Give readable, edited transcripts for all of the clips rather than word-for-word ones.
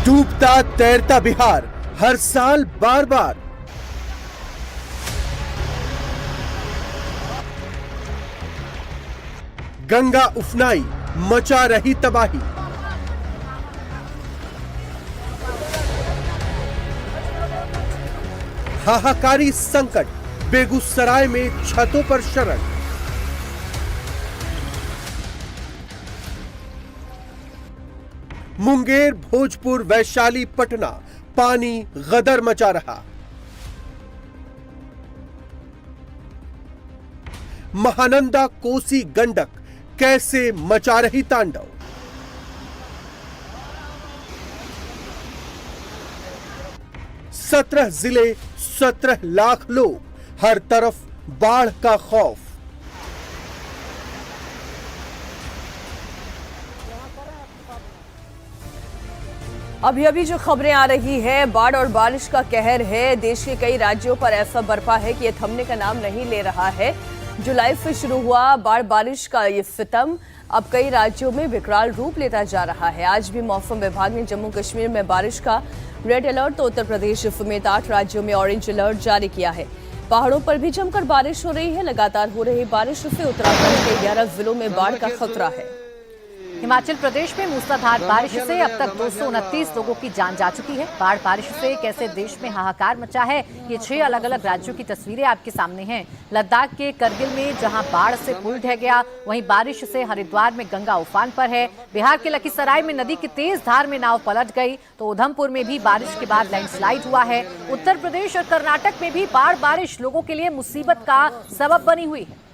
डूबता तैरता बिहार हर साल बार बार। गंगा उफनाई मचा रही तबाही। हाहाकारी संकट, बेगूसराय में छतों पर शरण। मुंगेर, भोजपुर, वैशाली, पटना पानी गदर मचा रहा। महानंदा, कोसी, गंडक कैसे मचा रही तांडव। सत्रह जिले, 17 लाख लोग, हर तरफ बाढ़ का खौफ। अभी जो खबरें आ रही है, बाढ़ और बारिश का कहर है। देश के कई राज्यों पर ऐसा बरपा है कि ये थमने का नाम नहीं ले रहा है। जुलाई से शुरू हुआ बाढ़ बारिश का ये सितम अब कई राज्यों में विकराल रूप लेता जा रहा है। आज भी मौसम विभाग ने जम्मू कश्मीर में बारिश का रेड अलर्ट तो उत्तर प्रदेश समेत 8 राज्यों में ऑरेंज अलर्ट जारी किया है। पहाड़ों पर भी जमकर बारिश हो रही है। लगातार हो रही बारिश से उत्तराखंड के 11 जिलों में बाढ़ का खतरा है। हिमाचल प्रदेश में मूसलाधार बारिश से अब तक 229 लोगों की जान जा चुकी है। बाढ़ बारिश से कैसे देश में हाहाकार मचा है, ये 6 अलग अलग राज्यों की तस्वीरें आपके सामने हैं। लद्दाख के करगिल में जहां बाढ़ से पुल ढह गया, वहीं बारिश से हरिद्वार में गंगा उफान पर है। बिहार के लखीसराय में नदी की तेज धार में नाव पलट गई, तो उधमपुर में भी बारिश के बाद लैंडस्लाइड हुआ है। उत्तर प्रदेश और कर्नाटक में भी बाढ़ बारिश लोगों के लिए मुसीबत का सबब बनी हुई है।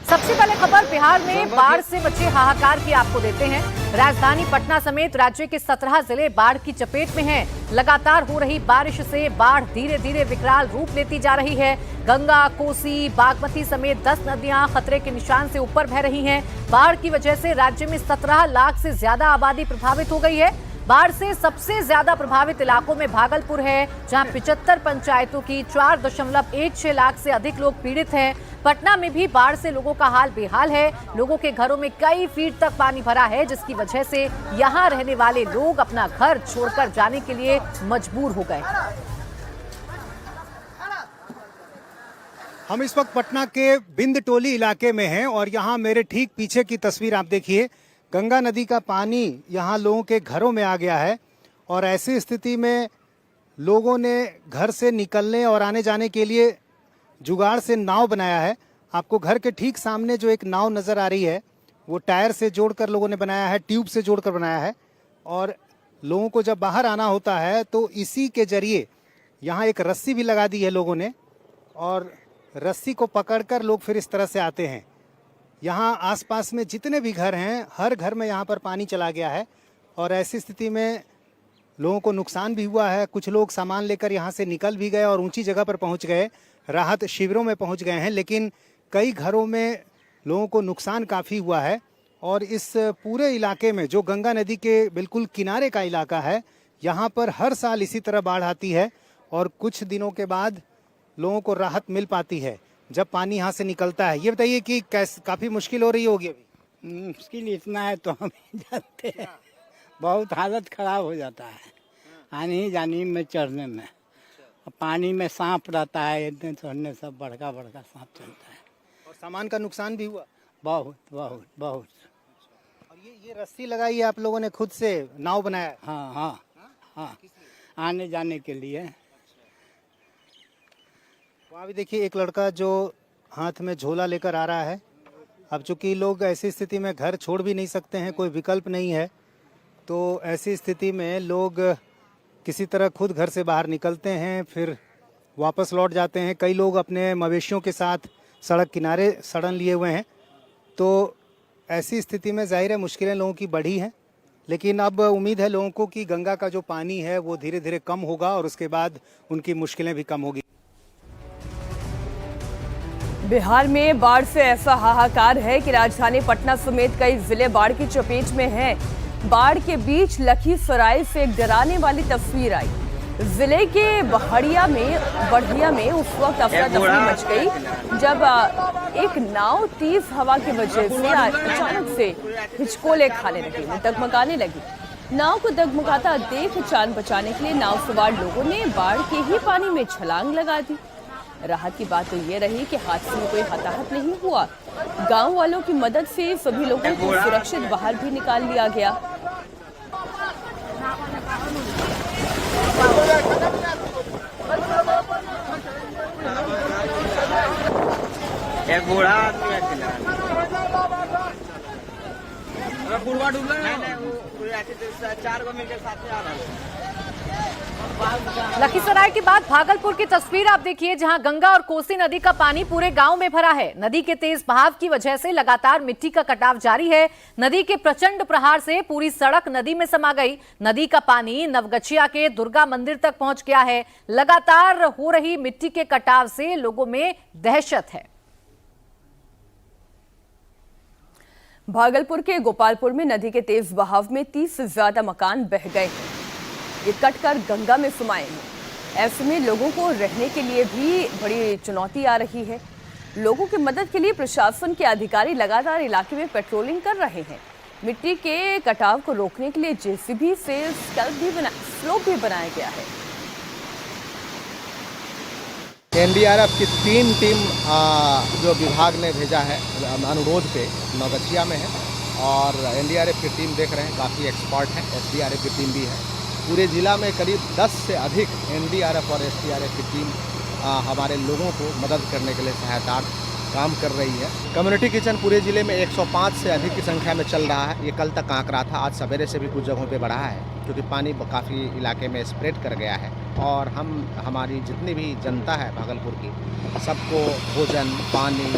सबसे पहले खबर बिहार में बाढ़ से मचे हाहाकार की आपको देते हैं। राजधानी पटना समेत राज्य के 17 जिले बाढ़ की चपेट में हैं। लगातार हो रही बारिश से बाढ़ धीरे धीरे विकराल रूप लेती जा रही है। गंगा, कोसी, बागमती समेत 10 नदियां खतरे के निशान से ऊपर बह रही हैं। बाढ़ की वजह से राज्य में 17 लाख से ज्यादा आबादी प्रभावित हो गई है। बाढ़ से सबसे ज्यादा प्रभावित इलाकों में भागलपुर है, जहां 75 पंचायतों की 4.16 लाख से अधिक लोग पीड़ित हैं। पटना में भी बाढ़ से लोगों का हाल बेहाल है। लोगों के घरों में कई फीट तक पानी भरा है, जिसकी वजह से यहां रहने वाले लोग अपना घर छोड़कर जाने के लिए मजबूर हो गए। हम इस वक्त पटना के बिंद टोली इलाके में हैं और यहाँ मेरे ठीक पीछे की तस्वीर आप देखिए। गंगा नदी का पानी यहाँ लोगों के घरों में आ गया है और ऐसी स्थिति में लोगों ने घर से निकलने और आने जाने के लिए जुगाड़ से नाव बनाया है। आपको घर के ठीक सामने जो एक नाव नज़र आ रही है, वो टायर से जोड़कर लोगों ने बनाया है, ट्यूब से जोड़कर बनाया है। और लोगों को जब बाहर आना होता है तो इसी के जरिए यहाँ एक रस्सी भी लगा दी है लोगों ने, और रस्सी को पकड़कर लोग फिर इस तरह से आते हैं। यहाँ आसपास में जितने भी घर हैं, हर घर में यहाँ पर पानी चला गया है और ऐसी स्थिति में लोगों को नुकसान भी हुआ है। कुछ लोग सामान लेकर यहाँ से निकल भी गए और ऊंची जगह पर पहुँच गए, राहत शिविरों में पहुँच गए हैं, लेकिन कई घरों में लोगों को नुकसान काफ़ी हुआ है। और इस पूरे इलाके में जो गंगा नदी के बिल्कुल किनारे का इलाका है, यहाँ पर हर साल इसी तरह बाढ़ आती है और कुछ दिनों के बाद लोगों को राहत मिल पाती है जब पानी यहाँ से निकलता है। ये बताइए कि काफ़ी मुश्किल हो रही होगी अभी? मुश्किल इतना है तो हम जानते हैं, बहुत हालत खराब हो जाता है आने जाने में, चढ़ने में। पानी में सांप रहता है, इतने चढ़ने सब बड़का बड़का सांप चलता है। और सामान का नुकसान भी हुआ? बहुत बहुत बहुत। और ये रस्सी लगाई है आप लोगों ने, खुद से नाव बनाया है? हाँ हाँ हाँ, आने जाने के लिए। वहाँ भी देखिए एक लड़का जो हाथ में झोला लेकर आ रहा है। अब चूंकि लोग ऐसी स्थिति में घर छोड़ भी नहीं सकते हैं, कोई विकल्प नहीं है, तो ऐसी स्थिति में लोग किसी तरह खुद घर से बाहर निकलते हैं, फिर वापस लौट जाते हैं। कई लोग अपने मवेशियों के साथ सड़क किनारे सड़न लिए हुए हैं। तो ऐसी स्थिति में जाहिर है मुश्किलें लोगों की बढ़ी हैं, लेकिन अब उम्मीद है लोगों को कि गंगा का जो पानी है वो धीरे धीरे कम होगा और उसके बाद उनकी मुश्किलें भी कम होगी। बिहार में बाढ़ से ऐसा हाहाकार है कि राजधानी पटना समेत कई जिले बाढ़ की चपेट में हैं। बाढ़ के बीच लखीसराय से एक डराने वाली तस्वीर आई। जिले के बढ़िया में उस वक्त अफरा तफरी मच गई जब एक नाव तेज हवा की वजह से अचानक से हिचकोले खाने लगी, डगमगाने लगी। नाव को डगमगाता देख जान बचाने के लिए नाव सवार लोगों ने बाढ़ के ही पानी में छलांग लगा दी। राहत की बात तो ये रही कि हादसे में कोई हताहत नहीं हुआ। गांव वालों की मदद से सभी लोगों को सुरक्षित बाहर भी निकाल लिया गया। एक बूढ़ा आदमी पूरा डूबा चार को मिलकर साथ में आ रहा है। लखीसराय के बाद भागलपुर की तस्वीर आप देखिए, जहां गंगा और कोसी नदी का पानी पूरे गांव में भरा है। नदी के तेज बहाव की वजह से लगातार मिट्टी का कटाव जारी है। नदी के प्रचंड प्रहार से पूरी सड़क नदी में समा गई। नदी का पानी नवगछिया के दुर्गा मंदिर तक पहुंच गया है। लगातार हो रही मिट्टी के कटाव से लोगों में दहशत है। भागलपुर के गोपालपुर में नदी के तेज बहाव में 30 से ज्यादा मकान बह गए हैं। ये कटकर गंगा में समाये हैं। ऐसे में लोगों को रहने के लिए भी बड़ी चुनौती आ रही है। लोगों की मदद के लिए प्रशासन के अधिकारी लगातार इलाके में पेट्रोलिंग कर रहे हैं। मिट्टी के कटाव को रोकने के लिए जेसीबी से स्लोप भी बनाया गया है। एनडीआरएफ की 3 टीम जो विभाग ने भेजा है अनुरोध पे नवगछिया में है, और एनडीआरएफ की टीम देख रहे हैं काफ़ी एक्सपर्ट है। एसडीआरएफ की टीम भी है। पूरे ज़िला में करीब 10 से अधिक एनडीआरएफ और एसडीआरएफ की टीम हमारे लोगों को मदद करने के लिए सहायता काम कर रही है। कम्युनिटी किचन पूरे ज़िले में 105 से अधिक की संख्या में चल रहा है। ये कल तक आंकड़ा था, आज सवेरे से भी कुछ जगहों पे बढ़ा है क्योंकि पानी काफ़ी इलाके में स्प्रेड कर गया है। और हमारी जितनी भी जनता है भागलपुर की, सबको भोजन, पानी,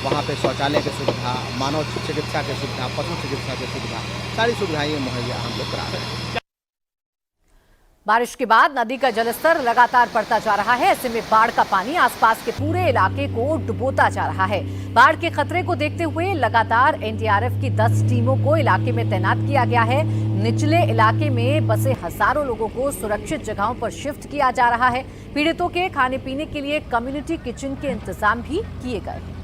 वहाँ पे शौचालय की सुविधा, मानव चिकित्सा की सुविधा, पशु चिकित्सा की सुविधा, सारी सुविधाएं मुहैया हम लोग करा रहे हैं। बारिश के बाद नदी का जलस्तर लगातार बढ़ता जा रहा है। ऐसे में बाढ़ का पानी आसपास के पूरे इलाके को डुबोता जा रहा है। बाढ़ के खतरे को देखते हुए लगातार एनडीआरएफ की 10 टीमों को इलाके में तैनात किया गया है। निचले इलाके में बसे हजारों लोगों को सुरक्षित जगहों पर शिफ्ट किया जा रहा है। पीड़ितों के खाने पीने के लिए कम्युनिटी किचन के इंतजाम भी किए गए हैं।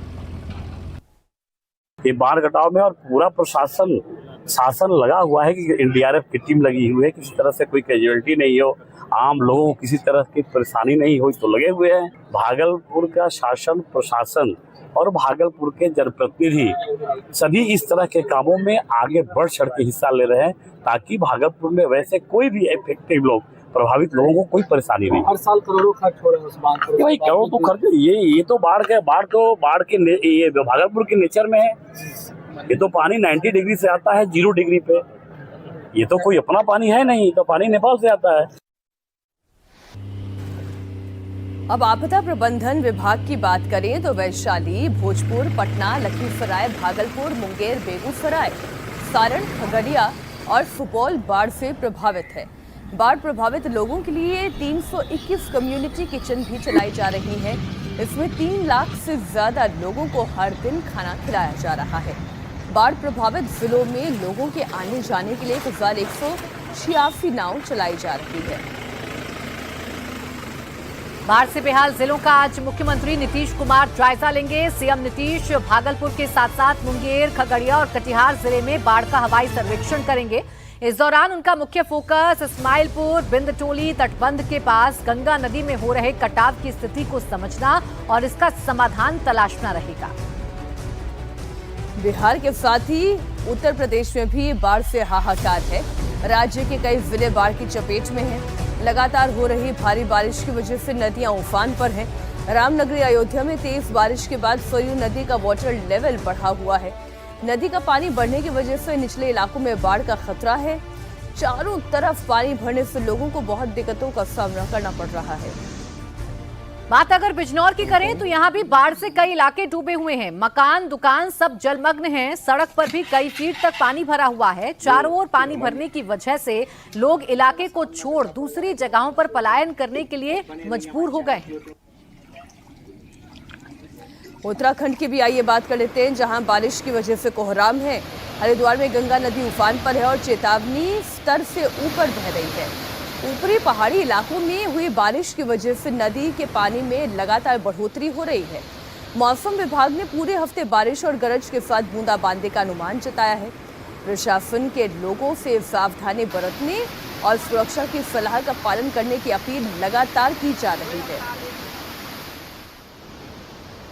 ये बाढ़ कटाव में और पूरा प्रशासन शासन लगा हुआ है कि एनडीआरएफ की टीम लगी हुई है, किसी तरह से कोई कैजुअलिटी नहीं हो, आम लोगों को किसी तरह की परेशानी नहीं हो, तो लगे हुए हैं। भागलपुर का शासन प्रशासन और भागलपुर के जनप्रतिनिधि सभी इस तरह के कामों में आगे बढ़ चढ़ के हिस्सा ले रहे हैं ताकि भागलपुर में वैसे कोई भी इफेक्टिव लोग, प्रभावित लोगों को कोई परेशानी नहीं। हर साल करोड़ों खर्च हो रहे हैं उस बांध पर। भाई करोड़ तो खर्च, ये तो बाढ़ के ये भागलपुर के नेचर में है। ये तो पानी 90 डिग्री से आता है 0 डिग्री पे। ये तो कोई अपना पानी है नहीं, तो पानी नेपाल से आता है। अब आपदा प्रबंधन विभाग की बात करें तो वैशाली, भोजपुर, पटना, लखीसराय, भागलपुर, मुंगेर, बेगूसराय, सारण, खगड़िया और सुपौल बाढ़ से प्रभावित है। बाढ़ प्रभावित लोगों के लिए 321 कम्युनिटी किचन भी चलाई जा रही है। इसमें 3 लाख से ज्यादा लोगों को हर दिन खाना खिलाया जा रहा है। बाढ़ प्रभावित जिलों में लोगों के आने जाने के लिए 1186 नाव चलाई जा रही है। बाढ़ से बेहाल जिलों का आज मुख्यमंत्री नीतीश कुमार जायजा लेंगे। सीएम नीतीश भागलपुर के साथ साथ मुंगेर, खगड़िया और कटिहार जिले में बाढ़ का हवाई सर्वेक्षण करेंगे। इस दौरान उनका मुख्य फोकस इस्माइलपुर, बिंदटोली तटबंध के पास गंगा नदी में हो रहे कटाव की स्थिति को समझना और इसका समाधान तलाशना रहेगा। बिहार के साथ ही उत्तर प्रदेश में भी बाढ़ से हाहाकार है। राज्य के कई जिले बाढ़ की चपेट में हैं। लगातार हो रही भारी बारिश की वजह से नदियां उफान पर हैं। रामनगरी अयोध्या में तेज बारिश के बाद सरयू नदी का वाटर लेवल बढ़ा हुआ है। नदी का पानी बढ़ने की वजह से निचले इलाकों में बाढ़ का खतरा है। चारों तरफ पानी भरने से लोगों को बहुत दिक्कतों का सामना करना पड़ रहा है। बात अगर बिजनौर की करें तो यहाँ भी बाढ़ से कई इलाके डूबे हुए हैं। मकान, दुकान सब जलमग्न हैं। सड़क पर भी कई फीट तक पानी भरा हुआ है। चारों ओर पानी भरने की वजह से लोग इलाके को छोड़ दूसरी जगहों पर पलायन करने के लिए मजबूर हो गए हैं। उत्तराखंड की भी आइए बात कर लेते हैं, जहां बारिश की वजह से कोहराम है। हरिद्वार में गंगा नदी उफान पर है और चेतावनी स्तर से ऊपर बह रही है। ऊपरी पहाड़ी इलाकों में हुई बारिश की वजह से नदी के पानी में लगातार बढ़ोतरी हो रही है। मौसम विभाग ने पूरे हफ्ते बारिश और गरज के साथ बूंदाबांदी का अनुमान जताया है। प्रशासन के लोगों से सावधानी बरतने और सुरक्षा की सलाह का पालन करने की अपील लगातार की जा रही है।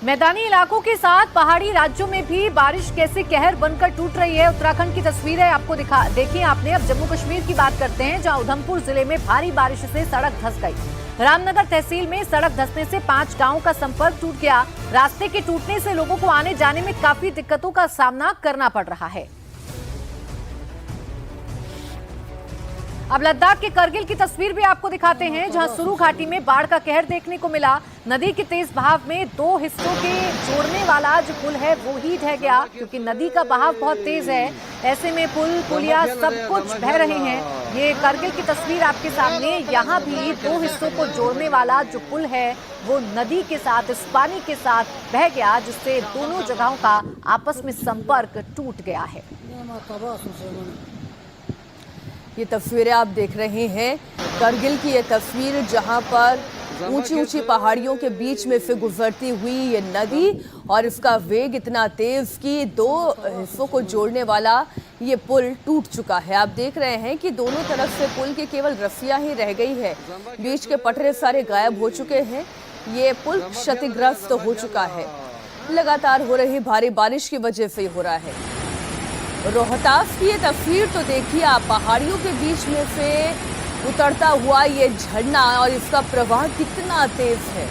मैदानी इलाकों के साथ पहाड़ी राज्यों में भी बारिश कैसे कहर बनकर टूट रही है। उत्तराखंड की तस्वीरें आपको देखी आपने। अब जम्मू कश्मीर की बात करते हैं, जहां उधमपुर जिले में भारी बारिश से सड़क धंस गई। रामनगर तहसील में सड़क धंसने से 5 गांवों का संपर्क टूट गया। रास्ते के टूटने से लोगों को आने जाने में काफी दिक्कतों का सामना करना पड़ रहा है। अब लद्दाख के करगिल की तस्वीर भी आपको दिखाते हैं, जहां सुरु घाटी में बाढ़ का कहर देखने को मिला। नदी के तेज बहाव में 2 हिस्सों के जोड़ने वाला जो पुल है वो ही ढह गया, क्योंकि नदी का बहाव बहुत तेज है। ऐसे में पुल पुलिया सब कुछ बह रहे हैं। ये करगिल की तस्वीर आपके सामने। यहाँ भी 2 हिस्सों को जोड़ने वाला जो पुल है वो नदी के साथ, इस पानी के साथ बह गया, जिससे दोनों जगहों का आपस में संपर्क टूट गया है। ये तस्वीरें आप देख रहे हैं करगिल की, ये तस्वीर जहां पर ऊंची ऊंची पहाड़ियों के बीच में से गुजरती हुई ये नदी और इसका वेग इतना तेज कि 2 हिस्सों को जोड़ने वाला ये पुल टूट चुका है। आप देख रहे हैं कि दोनों तरफ से पुल की केवल रस्सियां ही रह गई है, बीच के पटरे सारे गायब हो चुके हैं। ये पुल क्षतिग्रस्त हो चुका है। लगातार हो रही भारी बारिश की वजह से हो रहा है। रोहतास की ये तस्वीर तो देखिए आप, पहाड़ियों के बीच में से उतरता हुआ ये झरना और इसका प्रवाह कितना तेज है।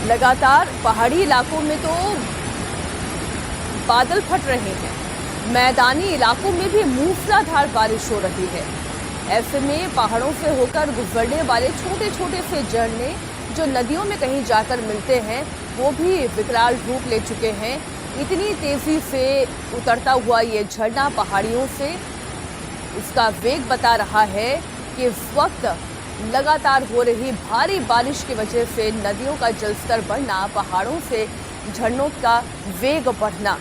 लगातार पहाड़ी इलाकों में तो बादल फट रहे हैं, मैदानी इलाकों में भी मूसलाधार बारिश हो रही है। ऐसे में पहाड़ों से होकर गुजरने वाले छोटे छोटे से झरने जो नदियों में कहीं जाकर मिलते हैं वो भी विकराल रूप ले चुके हैं। इतनी तेजी से उतरता हुआ ये झरना पहाड़ियों से, इसका वेग बता रहा है कि इस वक्त लगातार हो रही भारी बारिश की वजह से नदियों का जलस्तर बढ़ना, पहाड़ों से झरनों का वेग बढ़ना